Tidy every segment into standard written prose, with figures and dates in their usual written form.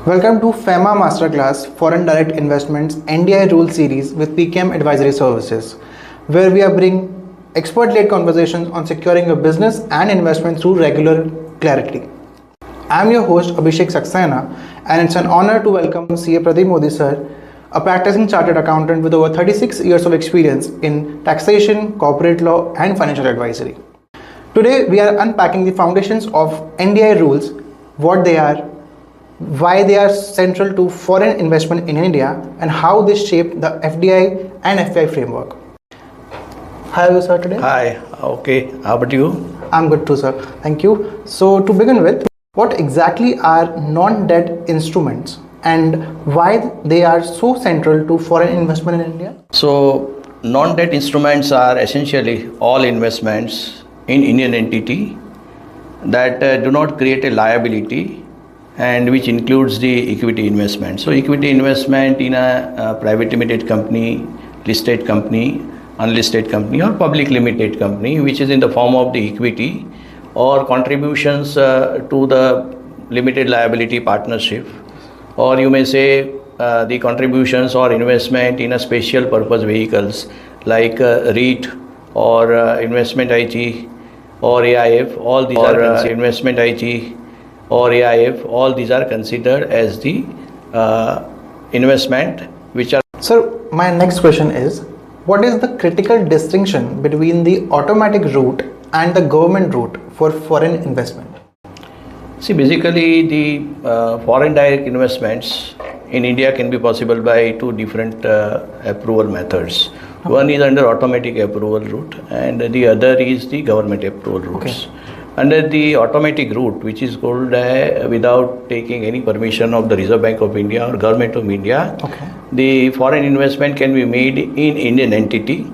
Welcome to FEMA Masterclass Foreign Direct Investments NDI Rules series with PKM Advisory Services, where we are bringing expert-led conversations on securing your business and investment through regular clarity. I'm your host Abhishek Saxena, and it's an honor to welcome CA Pradeep Modi sir, a practicing chartered accountant with over 36 years of experience in taxation, corporate law, and financial advisory. Today, we are unpacking the foundations of NDI rules, what they are, why they are central to foreign investment in India, and how they shape the FDI and FPI framework. How are you, sir, today? Hi, okay. How about you? I'm good too, sir. Thank you. So, to begin with, what exactly are non-debt instruments and why they are so central to foreign investment in India? So, non-debt instruments are essentially all investments in Indian entity that do not create a liability, and which includes the equity investment. So equity investment in a private limited company, listed company, unlisted company, or public limited company, which is in the form of the equity or contributions to the limited liability partnership, or you may say the contributions or investment in a special purpose vehicles like REIT or investment IG or AIF. All these are investment IG or AIF, all these are considered as the investment which are... Sir, my next question is, what is the critical distinction between the automatic route and the government route for foreign investment? See, basically the foreign direct investments in India can be possible by two different approval methods. Okay. One is under automatic approval route and the other is the government approval routes. Okay. Under the automatic route, which is called without taking any permission of the Reserve Bank of India or Government of India, okay, the foreign investment can be made in Indian entity.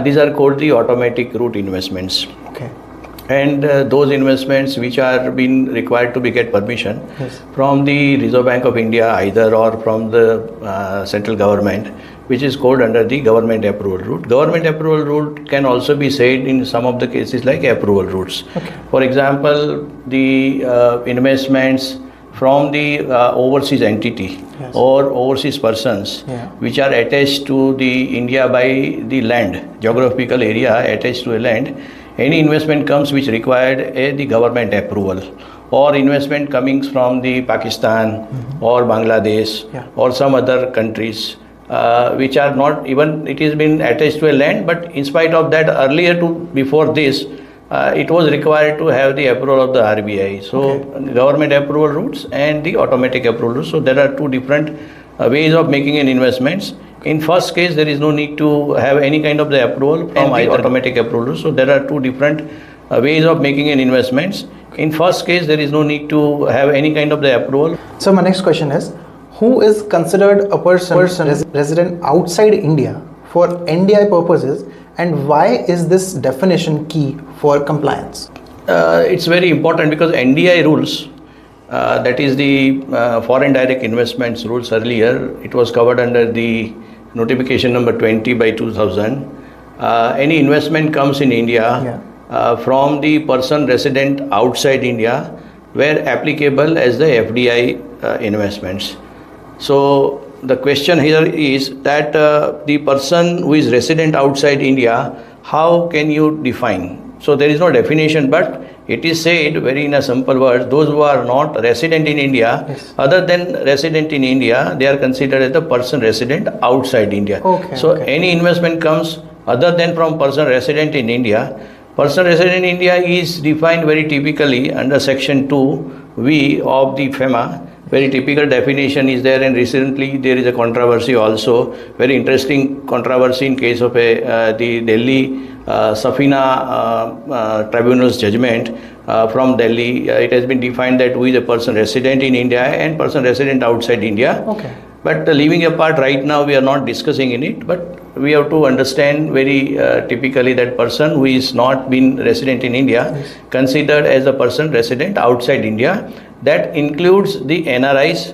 These are called the automatic route investments. Okay. And those investments which are being required to get permission, yes, from the Reserve Bank of India either or from the central government, which is called under the government approval route. Government approval route can also be said in some of the cases like approval routes. Okay. For example, the investments from the overseas entity, yes, or overseas persons, yeah, which are attached to the India by the land, geographical area attached to a land, any investment comes which required the government approval, or investment coming from the Pakistan, mm-hmm, or Bangladesh, yeah, or some other countries which are not even, it has been attached to a land, but in spite of that earlier to before this, it was required to have the approval of the RBI. So okay, government approval routes and the automatic approval routes. So there are two different ways of making an investments. In first case, there is no need to have any kind of the approval from either automatic approval. So there are two different ways of making an investments. In first case, there is no need to have any kind of the approval. So my next question is, who is considered a person resident outside India for NDI purposes, and why is this definition key for compliance? It's very important because NDI rules, that is the foreign direct investments rules earlier, it was covered under the notification number 20 by 2000. Any investment comes in India, yeah, from the person resident outside India were applicable as the FDI investments. So the question here is that the person who is resident outside India, how can you define? So there is no definition, but it is said very in a simple word, those who are not resident in India, yes, other than resident in India, they are considered as the person resident outside India. Okay, so okay, any investment comes other than from person resident in India. Person resident in India is defined very typically under section 2(v) of the FEMA. Very typical definition is there, and recently there is a controversy also, very interesting controversy in case of the Delhi Safina Tribunal's judgment from Delhi. It has been defined that who is a person resident in India and person resident outside India. Okay. But leaving apart right now, we are not discussing in it, but we have to understand very typically that person who is not been resident in India, yes, considered as a person resident outside India. That includes the NRIs,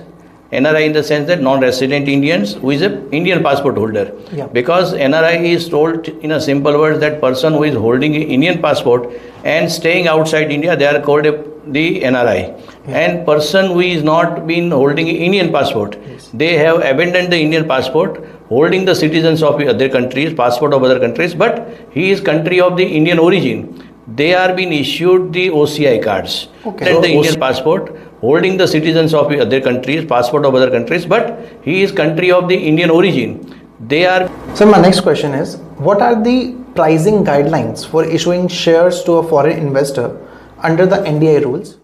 NRI in the sense that non-resident Indians who is an Indian passport holder. Yeah. Because NRI is told in a simple word that person who is holding an Indian passport and staying outside India, they are called a the NRI, and person who is not been holding Indian passport, they have abandoned the Indian passport, holding the citizens of other countries, passport of other countries, but he is country of the Indian origin. They are being issued the OCI cards. And the Indian passport, holding the citizens of other countries, passport of other countries, but he is country of the Indian origin. They are. So my next question is, what are the pricing guidelines for issuing shares to a foreign investor under the NDI rules?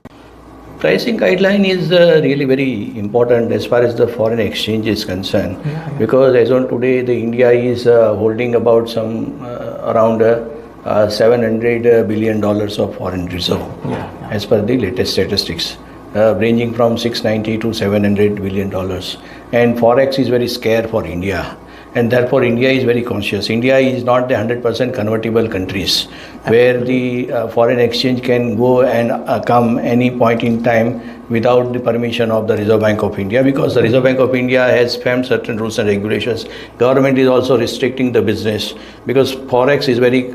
Pricing guideline is really very important as far as the foreign exchange is concerned, because as on today, the India is holding about some around $700 billion of foreign reserve, as per the latest statistics, ranging from 690 to $700 billion. And forex is very scarce for India. And therefore, India is very conscious. India is not the 100% convertible countries where the foreign exchange can go and come any point in time without the permission of the Reserve Bank of India, because the Reserve Bank of India has framed certain rules and regulations. Government is also restricting the business because forex is very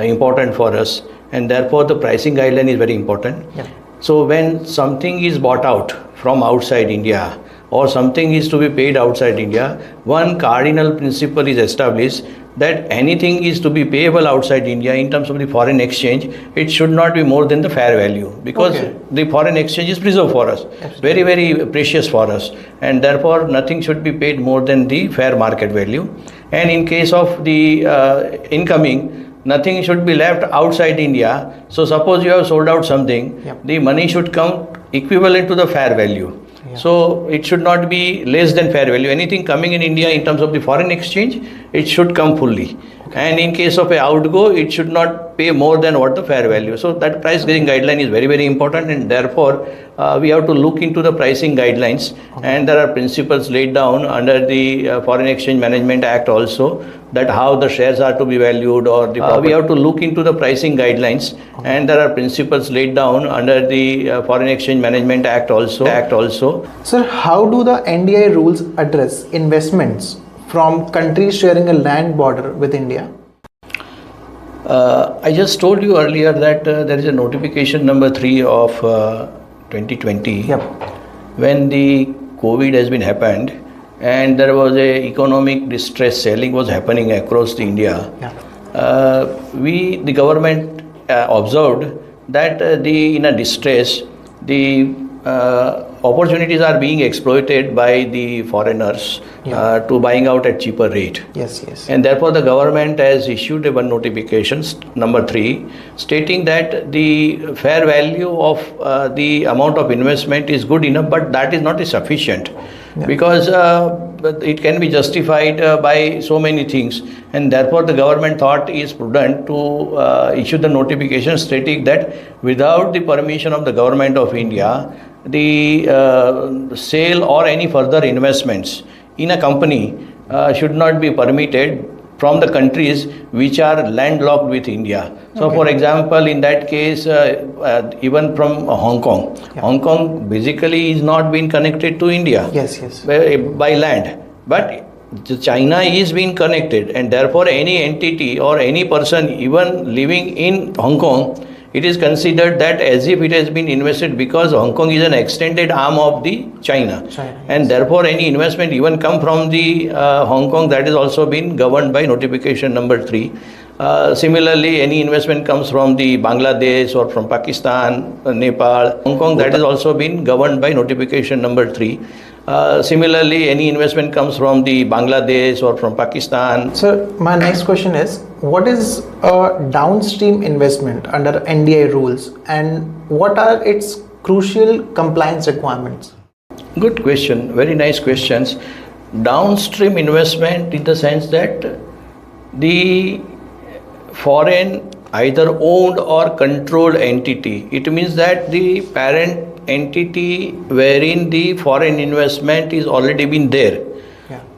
important for us, and therefore the pricing guideline is very important. So when something is bought out from outside India, or something is to be paid outside India, one cardinal principle is established that anything is to be payable outside India in terms of the foreign exchange, it should not be more than the fair value, because the foreign exchange is preserved for us, very, very precious for us, and therefore nothing should be paid more than the fair market value. And in case of the incoming, nothing should be left outside India. So suppose you have sold out something, the money should come equivalent to the fair value. So it should not be less than fair value. Anything coming in India in terms of the foreign exchange, it should come fully. And in case of a outgo, it should not pay more than what the fair value. So that price getting guideline is very, very important, and therefore we have to look into the pricing guidelines. And there are principles laid down under the Foreign Exchange Management Act also, that how the shares are to be valued, or the we have to look into the pricing guidelines. And there are principles laid down under the Foreign Exchange Management Act also. Sir, how do the NDI rules address investments from countries sharing a land border with India? I just told you earlier that there is a notification number 3 of 2020, when the COVID has been happened, and there was a economic distress selling was happening across the India. The government observed that in a distress, the opportunities are being exploited by the foreigners to buying out at cheaper rate. And therefore the government has issued a one notification, number 3, stating that the fair value of the amount of investment is good enough, but that is not sufficient, because it can be justified by so many things, and therefore the government thought is prudent to issue the notification stating that without the permission of the government of India, the sale or any further investments in a company should not be permitted from the countries which are landlocked with India. So for example, in that case, even from Hong Kong, Hong Kong basically is not being connected to India by land, but China is being connected, and therefore any entity or any person even living in Hong Kong, it is considered that as if it has been invested, because Hong Kong is an extended arm of the China. And therefore any investment even come from the Hong Kong, that is also been governed by notification number 3. Similarly, any investment comes from the Bangladesh or from Pakistan, Nepal, Hong Kong, that is also been governed by notification number 3. Similarly, any investment comes from the Bangladesh or from Pakistan. Sir, my next question is, what is a downstream investment under NDI rules, and what are its crucial compliance requirements? Good question, very nice questions. Downstream investment in the sense that the foreign either owned or controlled entity, it means that the parent entity wherein the foreign investment is already been there.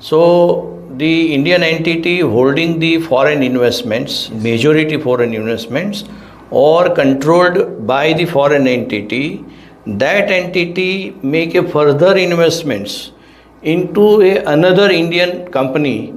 So the Indian entity holding the foreign investments, majority foreign investments, or controlled by the foreign entity, that entity make a further investments into another Indian company,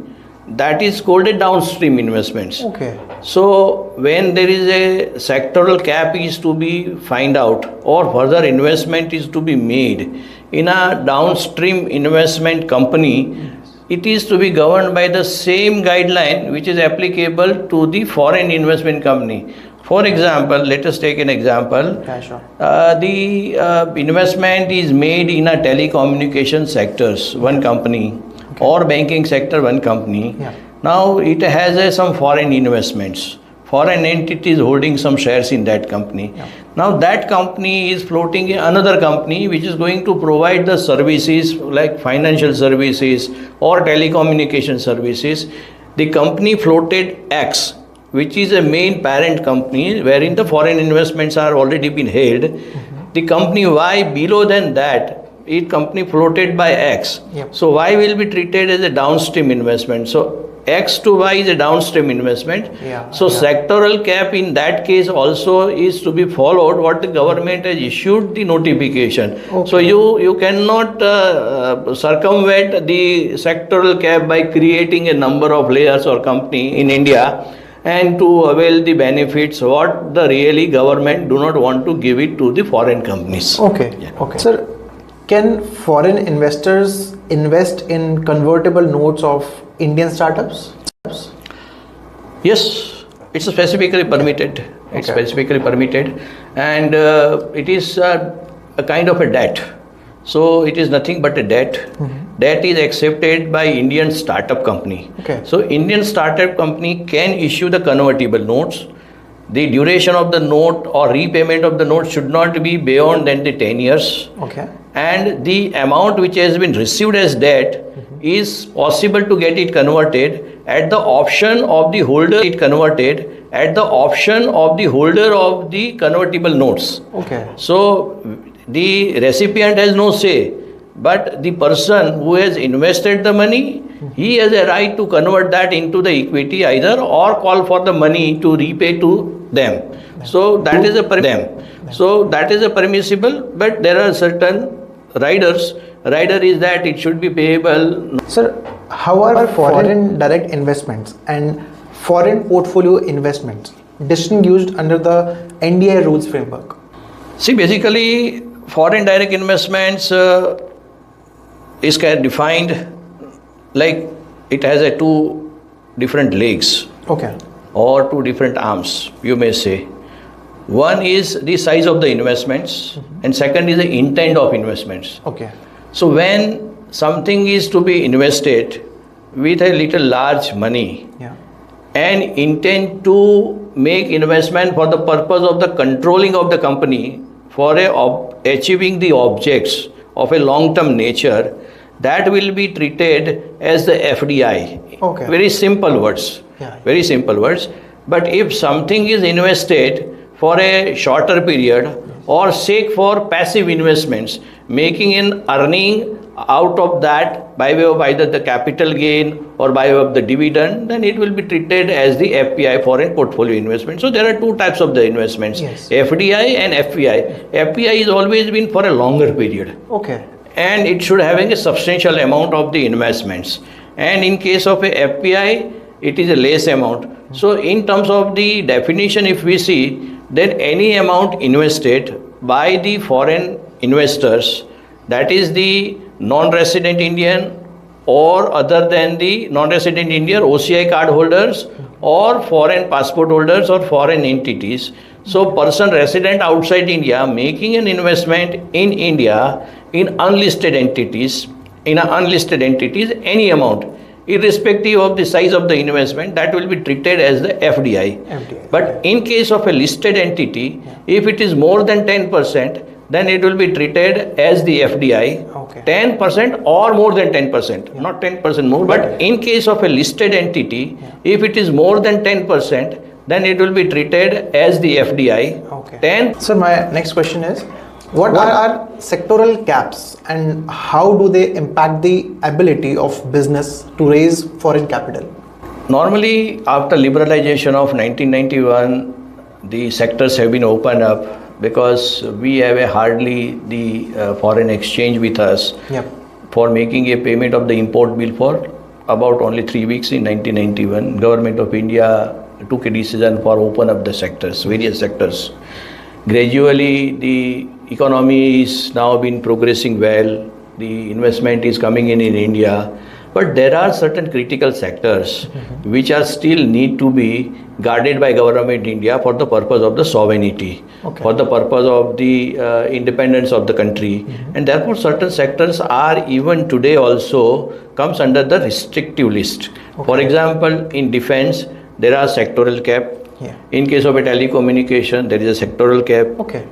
that is called a downstream investments. Okay. So when there is a sectoral cap is to be find out or further investment is to be made in a downstream investment company, it is to be governed by the same guideline which is applicable to the foreign investment company. For example, let us take an example. Yeah, sure. The investment is made in a telecommunication sectors, one company, or banking sector, one company. Yeah. Now it has some foreign investments, foreign entities holding some shares in that company. Yeah. Now that company is floating another company which is going to provide the services like financial services or telecommunication services. The company floated X, which is a main parent company wherein the foreign investments are already been held. The company Y below than that, it company floated by X. Yep. So Y will be treated as a downstream investment. So X to Y is a downstream investment. Yeah, So sectoral cap in that case also is to be followed what the government has issued the notification. Okay. So you cannot circumvent the sectoral cap by creating a number of layers or company in India and to avail the benefits what the really government do not want to give it to the foreign companies. Okay. Yeah. Okay. Sir, can foreign investors invest in convertible notes of Indian startups? Yes, it's specifically permitted. It's Okay. specifically permitted, and it is a kind of a debt. So it is nothing but a debt. Debt is accepted by Indian startup company. Okay. So Indian startup company can issue the convertible notes. The duration of the note or repayment of the note should not be beyond than the 10 years. Okay. And the amount which has been received as debt is possible to get it converted at the option of the holder. It converted at the option of the holder of the convertible notes. Okay. So the recipient has no say, but the person who has invested the money, he has a right to convert that into the equity either or call for the money to repay to them. So that is a permissible, but there are certain riders. Rider is that it should be payable. Sir, how are foreign direct investments and foreign portfolio investments distinguished under the NDI rules framework? See, basically, foreign direct investments is defined like it has a two different legs. Okay. Or two different arms, you may say. One is the size of the investments, and second is the intent of investments. Okay. So when something is to be invested with a little large money, Yeah. and intend to make investment for the purpose of the controlling of the company for achieving the objects of a long-term nature, that will be treated as the FDI. Okay. Very simple words. Yeah. Very simple words. But if something is invested for a shorter period or sake for passive investments, making an earning out of that by way of either the capital gain or by way of the dividend, then it will be treated as the FPI, foreign portfolio investment. So there are two types of the investments, Yes. FDI and FPI. FPI is always been for a longer period, Okay. and it should having a substantial amount of the investments. And in case of a FPI, it is a less amount. So in terms of the definition, if we see, then any amount invested by the foreign investors, that is the non-resident Indian or other than the non-resident Indian OCI card holders or foreign passport holders or foreign entities. So person resident outside India making an investment in India in unlisted entities, any amount, irrespective of the size of the investment, that will be treated as the FDI. But in case of a listed entity, if it is more than 10%, then it will be treated as the FDI. Okay. 10% or more than 10%, not 10% more. But in case of a listed entity, if it is more than 10%, then it will be treated as the FDI. Okay. 10. So my next question is, what are sectoral caps and how do they impact the ability of business to raise foreign capital? Normally, after liberalization of 1991, the sectors have been opened up because we have hardly the foreign exchange with us Yep. for making a payment of the import bill for about only 3 weeks in 1991, Government of India took a decision for open up the sectors, various sectors. Gradually, the economy is now been progressing well. The investment is coming in India. But there are certain critical sectors which are still need to be guarded by Government India for the purpose of the sovereignty, for the purpose of the independence of the country. And therefore certain sectors are even today also comes under the restrictive list. For example, in defense, there are sectoral cap. In case of a telecommunication, there is a sectoral cap.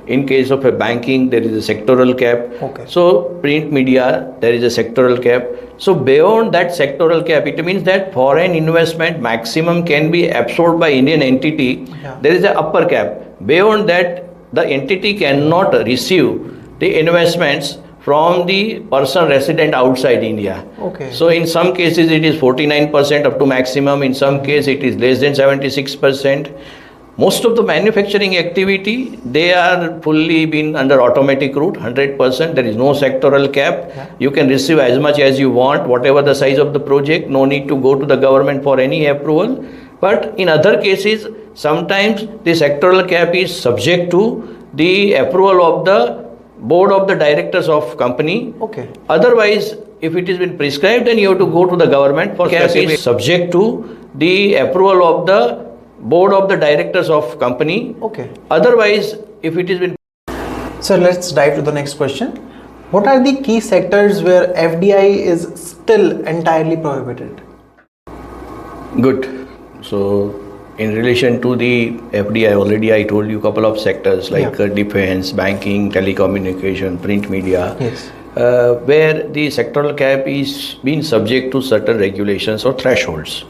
In case of a banking, there is a sectoral cap. So print media, there is a sectoral cap. So beyond that sectoral cap, it means that foreign investment maximum can be absorbed by Indian entity. There is an upper cap. Beyond that, the entity cannot receive the investments from the person resident outside India. So in some cases it is 49% up to maximum, in some cases it is less than 76%. Most of the manufacturing activity, they are fully been under automatic route, 100%, there is no sectoral cap. You can receive as much as you want, whatever the size of the project, no need to go to the government for any approval. But in other cases, sometimes the sectoral cap is subject to the approval of the board of the directors of company. Otherwise, if it has been prescribed, then you have to go to the government for cap is subject to the approval of the board of the directors of company. Otherwise, if it has been... So let's dive to the next question. What are the key sectors where FDI is still entirely prohibited? Good. So in relation to the FDI, already I told you a couple of sectors like defense, banking, telecommunication, print media, where the sectoral cap is being subject to certain regulations or thresholds.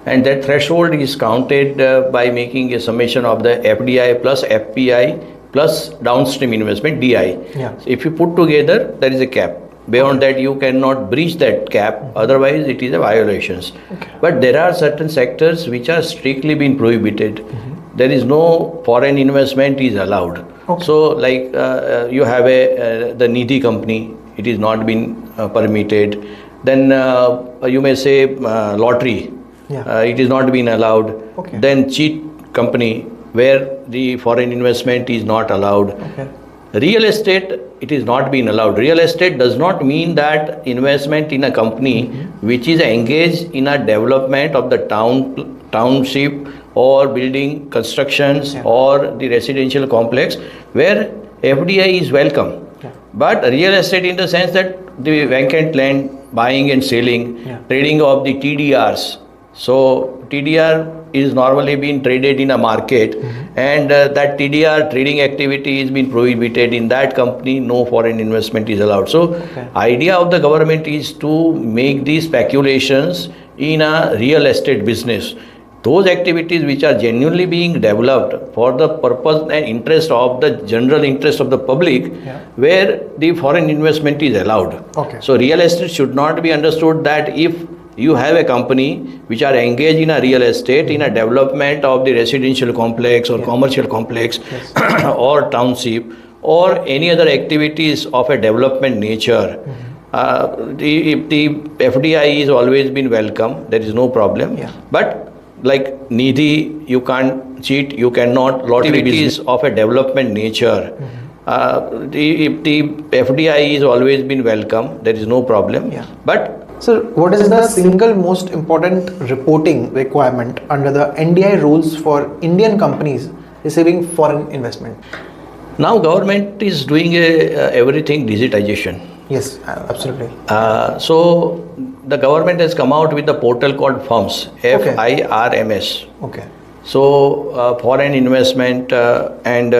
And that threshold is counted by making a summation of the FDI plus FPI plus downstream investment, DI. So if you put together, there is a cap. Beyond that, you cannot breach that cap, otherwise it is a violations. But there are certain sectors which are strictly been prohibited. There is no foreign investment is allowed. So like you have the Nidhi company, it is not been permitted. Then you may say lottery, it is not been allowed. Then cheat company, where the foreign investment is not allowed. Real estate, it is not been allowed. Real estate does not mean that investment in a company which is engaged in a development of the township or building constructions or the residential complex, where FDI is welcome. But real estate in the sense that the vacant land, buying and selling, trading of the TDRs. So TDR is normally being traded in a market, and that TDR trading activity is being prohibited. In that company, no foreign investment is allowed. So idea of the government is to make these speculations in a real estate business. Those activities which are genuinely being developed for the purpose and interest of the general interest of the public, where the foreign investment is allowed. So real estate should not be understood that if you have a company which are engaged in a real estate, in a development of the residential complex or commercial complex or township or any other activities of a development nature, the FDI is always been welcome, there is no problem. But like Nidhi, you can't cheat, you cannot, lottery activities of a development nature, the FDI is always been welcome, there is no problem. But so what is the single most important reporting requirement under the NDI rules for Indian companies receiving foreign investment? Now government is doing everything digitization. Yes, absolutely. So the government has come out with the portal called FIRMS, FIRMS. So foreign investment and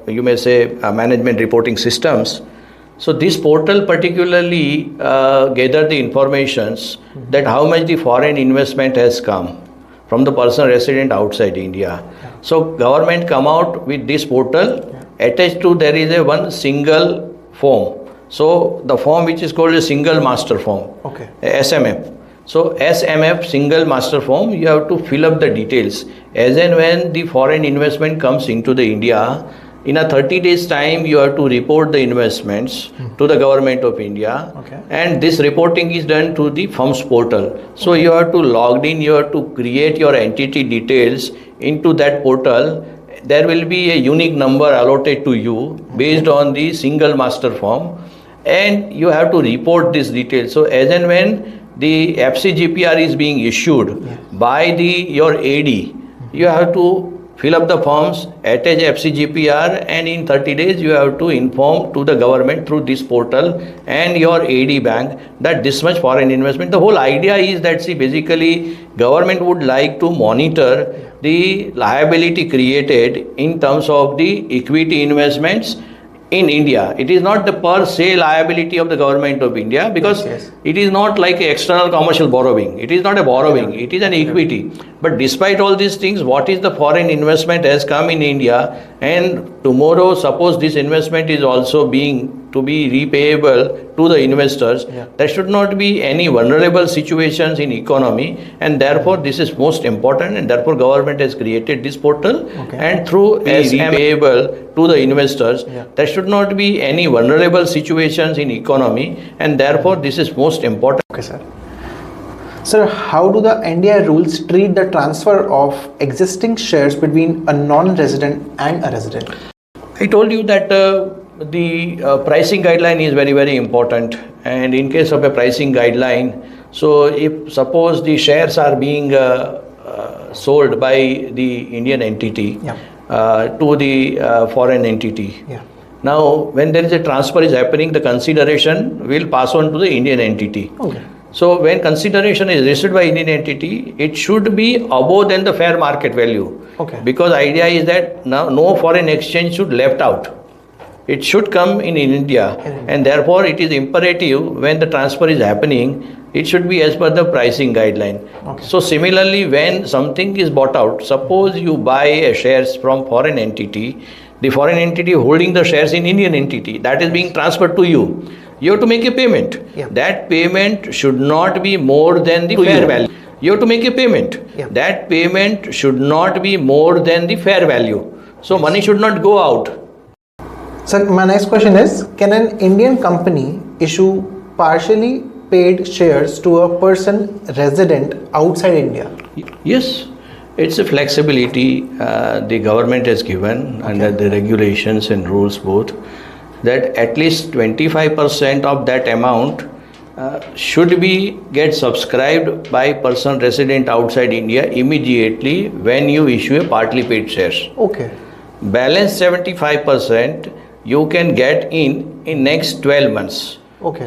you may say management reporting systems. So this portal particularly gather the informations that how much the foreign investment has come from the person resident outside India. So government come out with this portal, attached to there is a one single form. So the form which is called a single master form, SMF. So SMF, single master form, you have to fill up the details. As and when the foreign investment comes into the India, in a 30 days time you have to report the investments to the government of India. Okay. And this reporting is done through the firm's portal. So you have to log in, you have to create your entity details into that portal. There will be a unique number allotted to you based on the single master form, and you have to report this detail. So as and when the FCGPR is being issued by your AD, you have to fill up the forms, attach FCGPR, and in 30 days you have to inform to the government through this portal and your AD bank that this much foreign investment. The whole idea is that, see, basically government would like to monitor the liability created in terms of the equity investments in India. It is not the per se liability of the government of India, because it is not like external commercial borrowing. It is not a borrowing, it is an equity. But despite all these things, what is the foreign investment has come in India, and tomorrow suppose this investment is also being to be repayable to the investors, there should not be any vulnerable situations in economy, and therefore this is most important, and therefore government has created this portal, and through repayable to the investors, there should not be any vulnerable situations in economy, and therefore this is most important. Okay, sir. Sir, how do the NDI rules treat the transfer of existing shares between a non-resident and a resident? I told you that the pricing guideline is very, very important, and in case of a pricing guideline, so if suppose the shares are being sold by the Indian entity to the foreign entity, now when there is a transfer is happening, the consideration will pass on to the Indian entity. So when consideration is received by Indian entity, it should be above than the fair market value. Because idea is that now no foreign exchange should left out. It should come in India, and therefore it is imperative when the transfer is happening, it should be as per the pricing guideline. So similarly, when something is bought out, suppose you buy shares from foreign entity, the foreign entity holding the shares in Indian entity, that is being transferred to you. You have to make a payment. That payment should not be more than the fair value. You have to make a payment. That payment should not be more than the fair value. So money should not go out. Sir, my next question is, can an Indian company issue partially paid shares to a person resident outside India? Yes, it's a flexibility the government has given under the regulations and rules both, that at least 25% of that amount should be get subscribed by person resident outside India immediately when you issue a partly paid shares. Balance 75% you can get in next 12 months.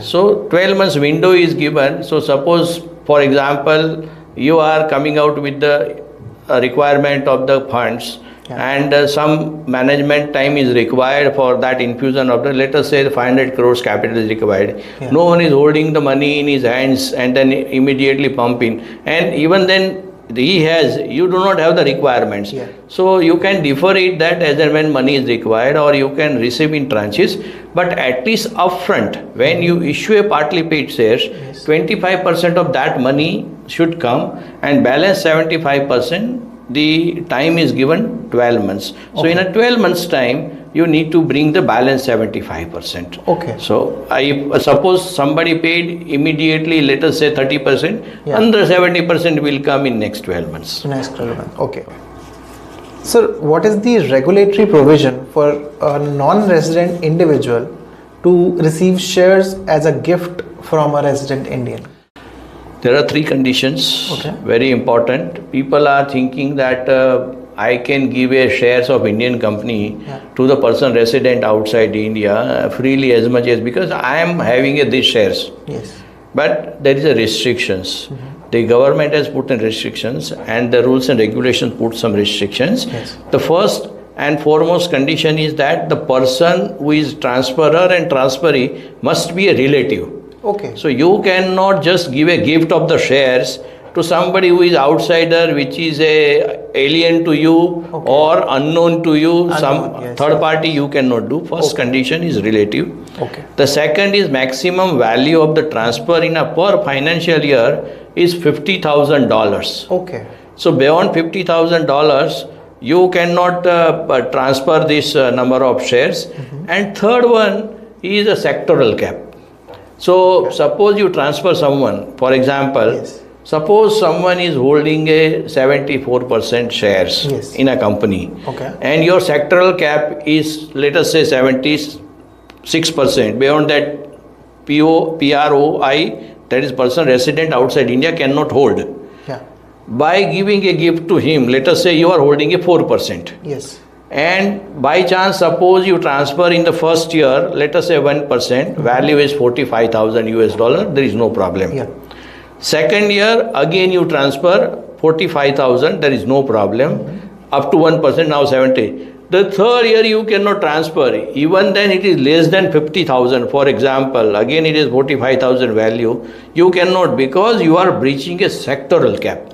So 12 months window is given. So suppose, for example, you are coming out with the requirement of the funds, and some management time is required for that infusion of the, let us say, 500 crores capital is required. No one is holding the money in his hands and then immediately pump in, and even then you do not have the requirements. So you can defer it that as and when money is required, or you can receive in tranches, but at least upfront when you issue a partly paid shares, 25% of that money should come, and balance 75% the time is given 12 months. So in a 12 months time, you need to bring the balance 75%. So I suppose somebody paid immediately, let us say 30%, another 70% will come in next 12 months. Next 12 months. Sir, what is the regulatory provision for a non-resident individual to receive shares as a gift from a resident Indian? There are three conditions, very important. People are thinking that I can give a shares of Indian company to the person resident outside India freely as much as, because I am having these shares. But there is a restrictions. The government has put in restrictions, and the rules and regulations put some restrictions. The first and foremost condition is that the person who is transferor and transferee must be a relative. So you cannot just give a gift of the shares to somebody who is outsider, which is a alien to you or unknown to you, some third party you cannot do. First condition is relative. The second is maximum value of the transfer in a per financial year is $50,000. So beyond $50,000, you cannot transfer this number of shares. And third one is a sectoral cap. So suppose you transfer someone, for example, suppose someone is holding a 74% shares in a company, and your sectoral cap is, let us say, 76%. Beyond that, PROI, that is person resident outside India, cannot hold. By giving a gift to him, let us say you are holding a 4%. And by chance, suppose you transfer in the first year, let us say 1%, value is $45,000, there is no problem. Second year, again you transfer 45,000, there is no problem, up to 1%, now 70. The third year you cannot transfer, even then it is less than 50,000, for example, again it is 45,000 value, you cannot, because you are breaching a sectoral cap.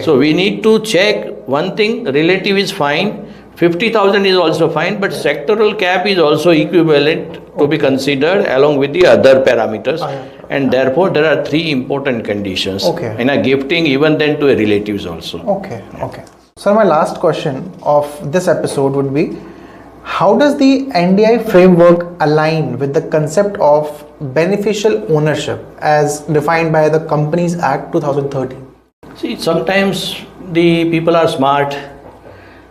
So we need to check one thing, relative is fine, 50,000 is also fine, but sectoral cap is also equivalent to be considered along with the other parameters, and therefore there are three important conditions in a gifting, even then to a relatives also. So my last question of this episode would be, how does the NDI framework align with the concept of beneficial ownership as defined by the Companies Act 2013? See, sometimes the people are smart.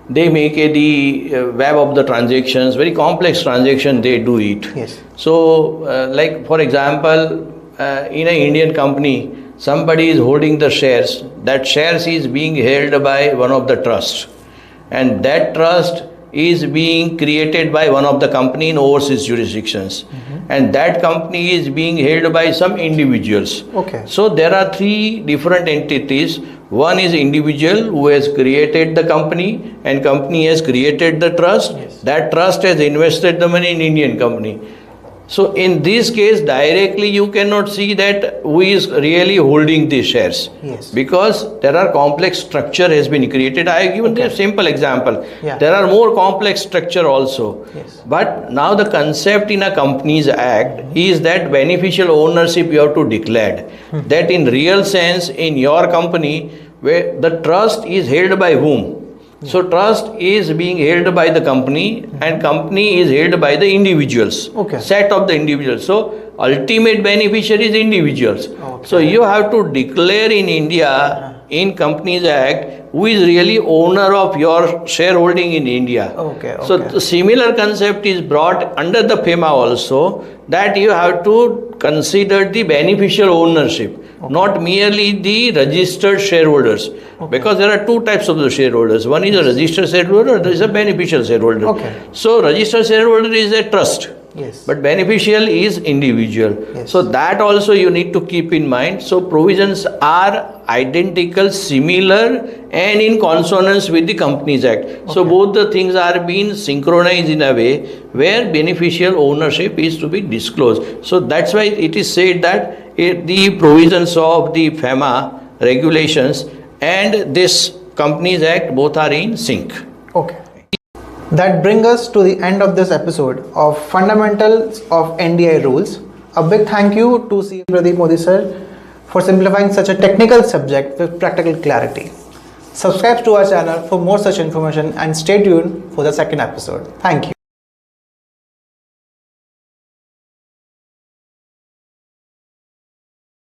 They make the web of the transactions, very complex transaction, they do it. So, like for example, in an Indian company, somebody is holding the shares. That shares is being held by one of the trusts, and that trust is being created by one of the company in overseas jurisdictions, and that company is being held by some individuals. So there are three different entities. One is individual who has created the company, and company has created the trust. That trust has invested the money in Indian company. So in this case, directly you cannot see that who is really holding these shares, because there are complex structure has been created. I have given a simple example. There are more complex structure also. But now the concept in a Companies Act is that beneficial ownership you have to declare. That in real sense in your company, where the trust is held by whom? So trust is being held by the company, and company is held by the individuals, set of the individuals. So ultimate beneficiary is individuals. So you have to declare in India, in Companies Act, who is really owner of your shareholding in India. So the similar concept is brought under the FEMA also, that you have to consider the beneficial ownership. Not merely the registered shareholders, because there are two types of the shareholders. One is a registered shareholder, there is a beneficial shareholder. So registered shareholder is a trust, but beneficial is individual. So that also you need to keep in mind. So provisions are identical, similar, and in consonance with the Companies Act. So both the things are being synchronized in a way where beneficial ownership is to be disclosed. So that's why it is said that the provisions of the FEMA regulations and this Companies Act both are in sync. That brings us to the end of this episode of Fundamentals of NDI Rules. A big thank you to C. Pradeep Modi sir for simplifying such a technical subject with practical clarity. Subscribe to our channel for more such information and stay tuned for the second episode. Thank you.